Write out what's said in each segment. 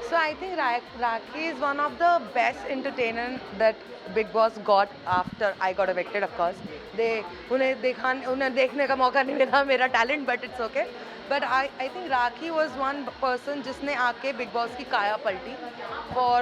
So I think Rakhi is one of the best entertainer that Big Boss got after I got evicted, of course. उन्हें देखने का मौका नहीं मिला मेरा talent, but it's okay. But I think Rakhi was one person जिसने आके Big Boss की काया पलटी for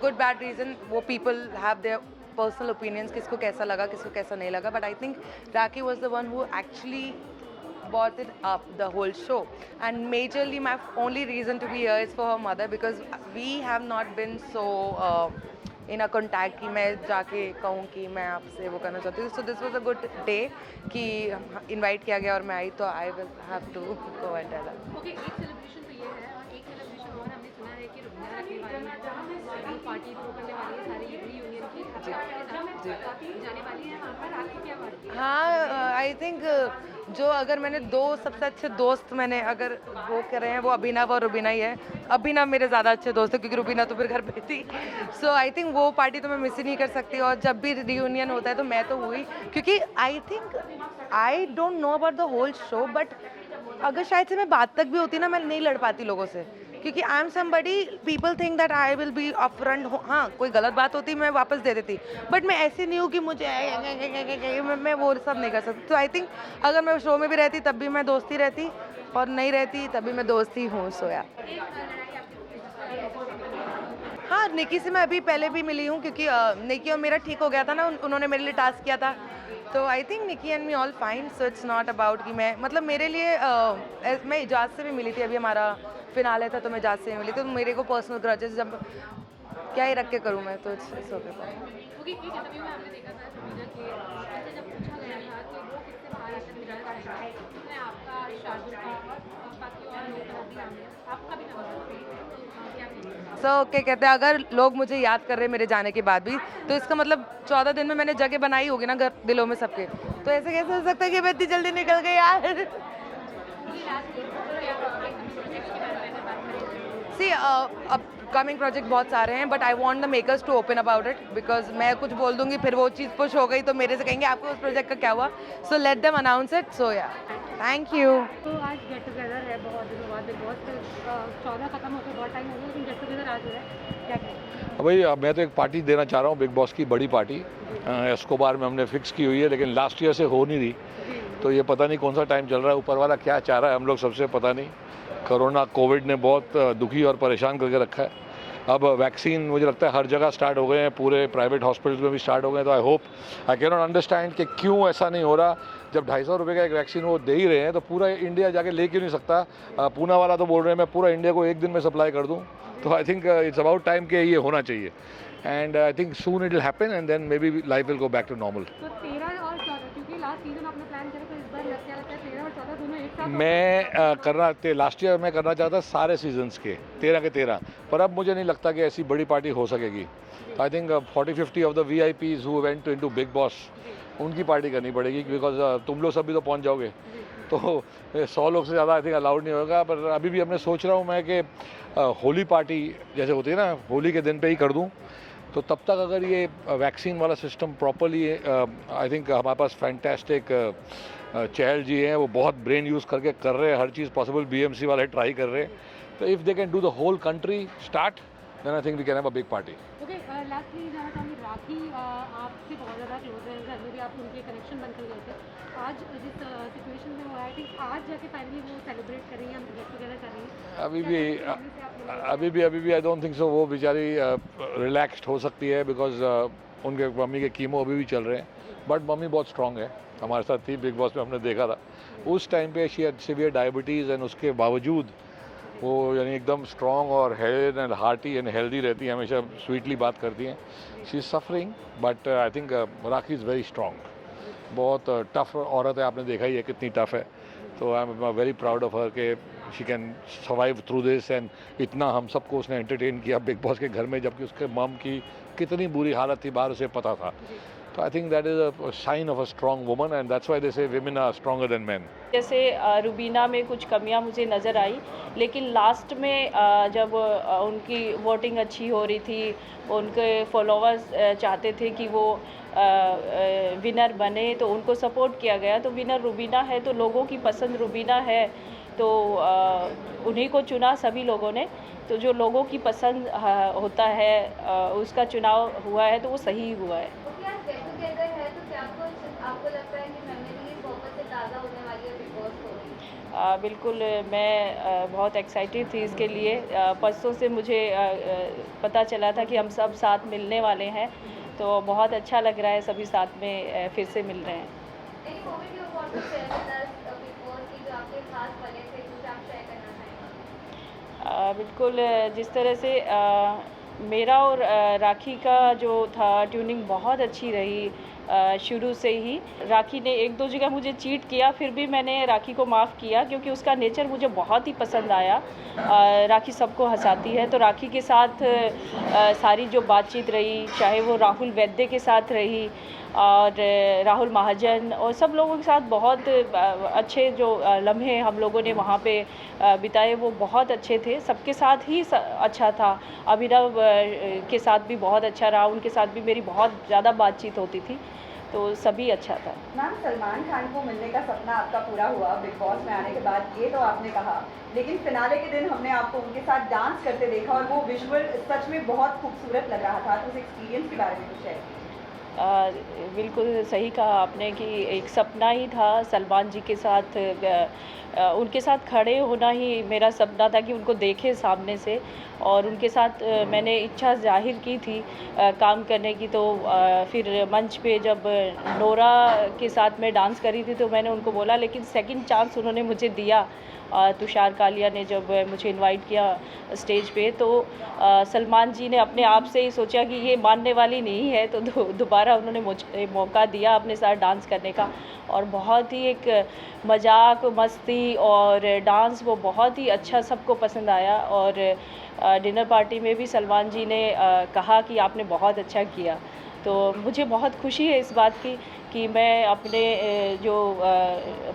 good bad reason. वो people have their personal opinions, किसको कैसा लगा किसको कैसा नहीं लगा. But I think Rakhi was the one who actually brought it up the whole show, and majorly my only reason to be here is for her mother, because we have not been so in a contact कि मैं जाके कहूँ कि मैं आपसे वो करना चाहती हूँ. So this was a good day कि invite किया गया और मैं आई, तो I will have to go and tell her. Okay, एक सेलिब्रेशन तो ये है और एक सेलिब्रेशन और हमने सुना है कि रुबिना रखने वाली पार्टी थ्रो करने वाली है सारी यूनियन की जाने वाली है वहाँ पर. आपकी क्या बात है? हाँ, आई थिंक जो अगर मैंने दो सबसे अच्छे दोस्त मैंने अगर वो कर रहे हैं वो अभिनव और रुबीना ही है. अभिनव मेरे ज़्यादा अच्छे दोस्त है क्योंकि रुबीना तो फिर घर पे थी. सो आई थिंक वो पार्टी तो मैं मिस ही नहीं कर सकती, और जब भी रियूनियन होता है तो मैं तो हुई, क्योंकि I think I don't know about the whole show, but अगर शायद से मैं बात तक भी होती ना, मैं नहीं लड़ पाती लोगों से, क्योंकि I am somebody people think that I will be upfront. हाँ, कोई गलत बात होती मैं वापस दे देती, बट मैं ऐसी नहीं हूँ कि मुझे मैं वो सब नहीं कर सकती. तो आई थिंक अगर मैं शो में भी रहती तब भी मैं दोस्ती रहती, और नहीं रहती तभी मैं दोस्ती हूँ. सोया हाँ, निकी से मैं अभी पहले भी मिली हूँ, क्योंकि निकी और मेरा ठीक हो गया था ना, उन्होंने मेरे लिए टास्क किया था. तो I think Nikki and me all fine. So it's not about कि मैं मतलब मेरे लिए मैं इजाज़ से भी मिली थी, अभी हमारा फिनाले था तो मैं इजाज़ से भी मिली थी. तो मेरे को पर्सनल ग्रजेस जब क्या ही रख के करूँ मैं, तो इट्स ओके. ओके, एक इंटरव्यू में हमने देखा था रुबिना के उनसे जब पूछा गया था कि वो किससे बाहर आकर रिजल्ट आएगा, उसमें आपका शार्दुल का और बाकी और लोगों का भी नाम है, आपका भी नाम है. सो ओके, कहते हैं अगर लोग मुझे याद कर रहे हैं मेरे जाने के बाद भी, तो इसका मतलब 14 दिन में मैंने जगह बनाई होगी ना घर दिलों में सबके. तो ऐसे कैसे हो सकता है कि मैं इतनी जल्दी निकल गई यार. सी अपकमिंग प्रोजेक्ट बहुत सारे हैं, but I want the makers to open about it, because मैं कुछ बोल दूंगी फिर वो चीज़ पुश हो गई तो मेरे से कहेंगे आपको उस प्रोजेक्ट का क्या हुआ. So let them announce it. So yeah thank you. तो आज गेट टुगेदर है बहुत दिनों बाद. बिग बॉस 14 खत्म होकर बहुत टाइम हो गया, लेकिन गेट टुगेदर आज हो रहा है, क्या कहें? भाई मैं तो एक पार्टी देना चाह रहा हूँ, बिग बॉस की बड़ी पार्टी एस्कोबार में हमने फिक्स की हुई है, लेकिन लास्ट ईयर से हो नहीं रही. तो ये पता नहीं कौन सा टाइम चल रहा है, ऊपर वाला क्या चाह रहा है हम लोग सबसे पता नहीं. कोरोना कोविड ने बहुत दुखी और परेशान करके रखा है. अब वैक्सीन मुझे लगता है हर जगह स्टार्ट हो गए हैं, पूरे प्राइवेट हॉस्पिटल्स में भी स्टार्ट हो गए हैं. तो आई कैन नॉट अंडरस्टैंड कि क्यों ऐसा नहीं हो रहा. जब 250 रुपये का एक वैक्सीन वो दे ही रहे हैं तो पूरा इंडिया जाके ले क्यों नहीं सकता. पूना वाला तो बोल रहे हैं मैं पूरा इंडिया को एक दिन में सप्लाई कर दूँ. तो I think it's about time कि ये होना चाहिए, and I think soon it will happen and then maybe life will go back to normal. तो 13 और 14, क्योंकि लास्ट सीजन आपने प्लान किया तो इस बार क्या लगता है 13 और 14 दोनों एक साथ? मैं लास्ट ईयर मैं करना चाहता सारे सीजन्स के 13 के 13, पर अब मुझे नहीं लगता कि ऐसी बड़ी पार्टी हो सकेगी. I think 40-50 of the VIPs who went into big boss उनकी पार्टी करनी पड़ेगी, बिकॉज तुम लोग सब भी तो पहुंच जाओगे. तो 100 लोग से ज़्यादा आई थिंक अलाउड नहीं होगा. पर अभी भी हमने सोच रहा हूँ मैं कि होली पार्टी जैसे होती है ना, होली के दिन पे ही कर दूँ. तो तब तक अगर ये वैक्सीन वाला सिस्टम प्रॉपरली, आई थिंक हमारे पास फैंटास्टिक चहल जी हैं, वो बहुत ब्रेन यूज़ करके कर रहे हैं हर चीज़ पॉसिबल. BMC वाले ट्राई कर रहे हैं. तो if they can do the whole country start, then I think we can have a big party. Okay, lastly जाना चाहूँगी, राखी आपसे बहुत ज़्यादा क्लोज है, घर में भी आप उनके कनेक्शन बन कर गए थे. आज जिस सिचुएशन में हुआ है, आई थिंक आज जाके फाइनली वो सेलिब्रेट कर रही हैं, हम गेट टुगेदर कर रही हैं. अभी भी आई डोंट थिंक सो वो बेचारी रिलैक्स्ड हो सकती है, बिकॉज उनके मम्मी के कीमो अभी भी चल रहे हैं. बट मम्मी बहुत स्ट्रांग है, हमारे साथ थी बिग बॉस में, हमने देखा था उस टाइम पे she had severe diabetes, and उसके बावजूद वो यानी एकदम स्ट्रॉन्ग और health and hearty and healthy रहती हैं, हमेशा स्वीटली बात करती हैं. She is suffering, but I think rakhi is very strong. बहुत टफ औरत है, आपने देखा ही है कितनी टफ है. तो I am very proud of her के she can survive through this. And इतना हम सबको उसने एंटरटेन किया बिग बॉस के घर में, जबकि उसके मम की कितनी बुरी हालत थी बाहर उसे पता था. तो I think that is a sign of a strong woman and that's why they say women are stronger than man. जैसे रुबीना में कुछ कमियां मुझे नज़र आई, लेकिन लास्ट में जब उनकी वोटिंग अच्छी हो रही थी, उनके फॉलोअर्स चाहते थे कि वो विनर बने, तो उनको सपोर्ट किया गया। तो विनर रुबीना है, तो लोगों की पसंद रुबीना है, तो उन्हीं को चुना सभी लोगों ने। तो जो लोगों की पसंद होता है उसका चुनाव हुआ है, तो वो सही हुआ है। आपको लगता है कि मेमोरीज वापस से ताज़ा होने वाली है बिग बॉस को? बिल्कुल, मैं बहुत एक्साइटेड थी इसके लिए। परसों से मुझे पता चला था कि हम सब साथ मिलने वाले हैं, तो बहुत अच्छा लग रहा है, सभी साथ में फिर से मिल रहे हैं। Any moment you want to share with us big boss की जो आपके खास पले थे, कुछ आप शेयर करना चाहेंगे? बिल्कुल, जिस तरह से मेरा और राखी का जो था ट्यूनिंग बहुत अच्छी रही। शुरू से ही राखी ने एक दो जगह मुझे चीट किया, फिर भी मैंने राखी को माफ़ किया क्योंकि उसका नेचर मुझे बहुत ही पसंद आया। राखी सबको हंसाती है, तो राखी के साथ सारी जो बातचीत रही, चाहे वो राहुल वैद्य के साथ रही और राहुल महाजन और सब लोगों के साथ बहुत अच्छे जो लम्हे हम लोगों ने वहाँ पे बिताए, वो बहुत अच्छे थे। सबके साथ ही अच्छा था। अभिनव के साथ भी बहुत अच्छा रहा, उनके साथ भी मेरी बहुत ज़्यादा बातचीत होती थी, तो सभी अच्छा था। मैम, सलमान खान को मिलने का सपना आपका पूरा हुआ बिग बॉस में आने के बाद, ये तो आपने कहा, लेकिन फिनाले के दिन हमने आपको उनके साथ डांस करते देखा और वो विजुअल सच में बहुत खूबसूरत लग रहा था। तो उस एक्सपीरियंस के बारे में कुछ है? बिल्कुल सही कहा आपने कि एक सपना ही था सलमान जी के साथ, उनके साथ खड़े होना ही मेरा सपना था कि उनको देखे सामने से, और उनके साथ मैंने इच्छा जाहिर की थी काम करने की। तो फिर मंच पे जब नोरा के साथ मैं डांस करी थी, तो मैंने उनको बोला, लेकिन सेकंड चांस उन्होंने मुझे दिया। तुषार कालिया ने जब मुझे इनवाइट किया स्टेज पे, तो सलमान जी ने अपने आप से ही सोचा कि ये मानने वाली नहीं है, तो दोबारा उन्होंने मुझे मौका दिया अपने साथ डांस करने का, और बहुत ही एक मजाक मस्ती और डांस वो बहुत ही अच्छा सबको पसंद आया। और डिनर पार्टी में भी सलमान जी ने कहा कि आपने बहुत अच्छा किया। तो मुझे बहुत खुशी है इस बात की कि मैं अपने जो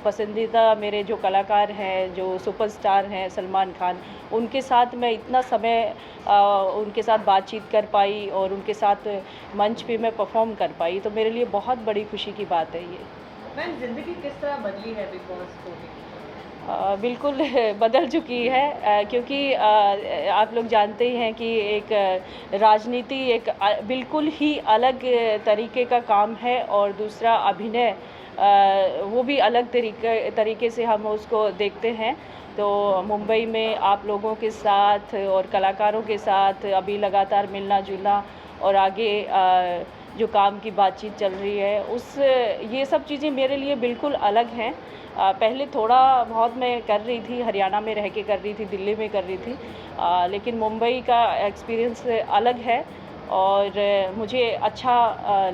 पसंदीदा मेरे जो कलाकार हैं, जो सुपरस्टार हैं सलमान खान, उनके साथ मैं इतना समय उनके साथ बातचीत कर पाई और उनके साथ मंच पे मैं परफॉर्म कर पाई, तो मेरे लिए बहुत बड़ी खुशी की बात है ये। मैम, जिंदगी किस तरह बदली है बिग बॉस को? बिल्कुल बदल चुकी है, क्योंकि आप लोग जानते ही हैं कि एक राजनीति एक बिल्कुल ही अलग तरीके का काम है, और दूसरा अभिनय वो भी अलग तरीके से हम उसको देखते हैं। तो मुंबई में आप लोगों के साथ और कलाकारों के साथ अभी लगातार मिलना जुलना और आगे जो काम की बातचीत चल रही है, उस ये सब चीज़ें मेरे लिए बिल्कुल अलग हैं। पहले थोड़ा बहुत मैं कर रही थी, हरियाणा में रह के कर रही थी, दिल्ली में कर रही थी, लेकिन मुंबई का एक्सपीरियंस अलग है और मुझे अच्छा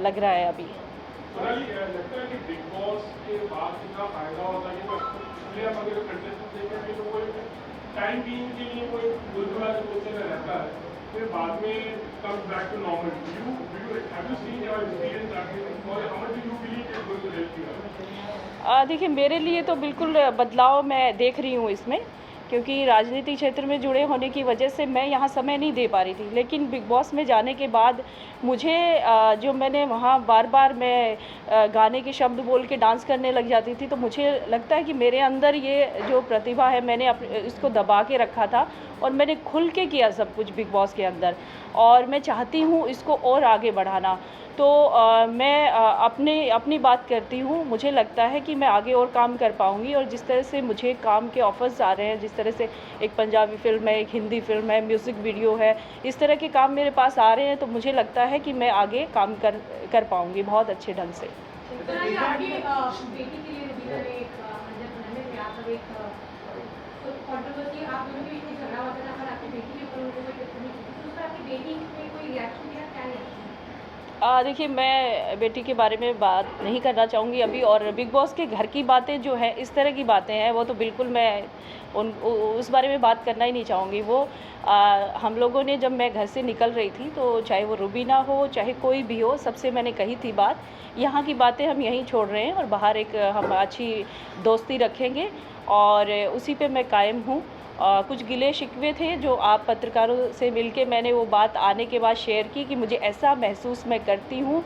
लग रहा है अभी। लगता है कि बिग बॉस के बाद कितना फायदा होता है कि अगर कंटेस्टेंट देखें तो कोई टाइम बीइंग के लिए कोई बुलबुला जो पोजीशन में रहता है, फिर बाद में comes back to normal. Have you seen your experience that और how much do you believe it going to help you? देखिए, मेरे लिए तो बिल्कुल बदलाव मैं देख रही हूँ इसमें, क्योंकि राजनीति क्षेत्र में जुड़े होने की वजह से मैं यहाँ समय नहीं दे पा रही थी। लेकिन बिग बॉस में जाने के बाद मुझे जो मैंने वहाँ बार बार मैं गाने के शब्द बोल के डांस करने लग जाती थी, तो मुझे लगता है कि मेरे अंदर ये जो प्रतिभा है मैंने इसको दबा के रखा था, और मैंने खुल के किया सब कुछ बिग बॉस के अंदर, और मैं चाहती हूँ इसको और आगे बढ़ाना। तो मैं अपनी बात करती हूँ, मुझे लगता है कि मैं आगे और काम कर पाऊँगी, और जिस तरह से मुझे काम के ऑफर्स आ रहे हैं, जिस तरह से एक पंजाबी फिल्म है, एक हिंदी फिल्म है, म्यूज़िक वीडियो है, इस तरह के काम मेरे पास आ रहे हैं, तो मुझे लगता है कि मैं आगे काम कर पाऊँगी बहुत अच्छे ढंग से। देखिए, मैं बेटी के बारे में बात नहीं करना चाहूँगी अभी, और बिग बॉस के घर की बातें जो है, इस तरह की बातें हैं, वो तो बिल्कुल मैं उस बारे में बात करना ही नहीं चाहूँगी। वो हम लोगों ने, जब मैं घर से निकल रही थी, तो चाहे वो रुबीना हो, चाहे कोई भी हो, सबसे मैंने कही थी बात, यहाँ की बातें हम यहीं छोड़ रहे हैं और बाहर एक हम अच्छी दोस्ती रखेंगे, और उसी पे मैं कायम हूँ। कुछ गिले शिकवे थे जो आप पत्रकारों से मिलके मैंने वो बात आने के बाद शेयर की कि मुझे ऐसा महसूस मैं करती हूँ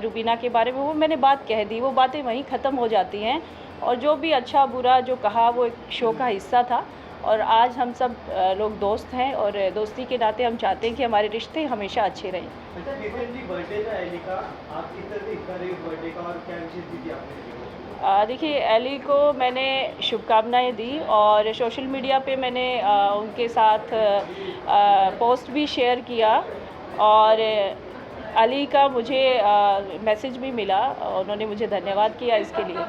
रुबीना के बारे में, वो मैंने बात कह दी, वो बातें वहीं ख़त्म हो जाती हैं। और जो भी अच्छा बुरा जो कहा, वो एक शो का हिस्सा था, और आज हम सब लोग दोस्त हैं, और दोस्ती के नाते हम चाहते हैं कि हमारे रिश्ते हमेशा अच्छे रहें। अच्छा, रिसेंटली बर्थडे था एली का, आप किस तरह से हिस्सा रहे बर्थडे का और क्या विशेष दी थी आपने? देखिए, एली को मैंने शुभकामनाएं दी, और सोशल मीडिया पे मैंने उनके साथ पोस्ट भी शेयर किया, और अली का मुझे मैसेज भी मिला, उन्होंने मुझे धन्यवाद किया इसके लिए।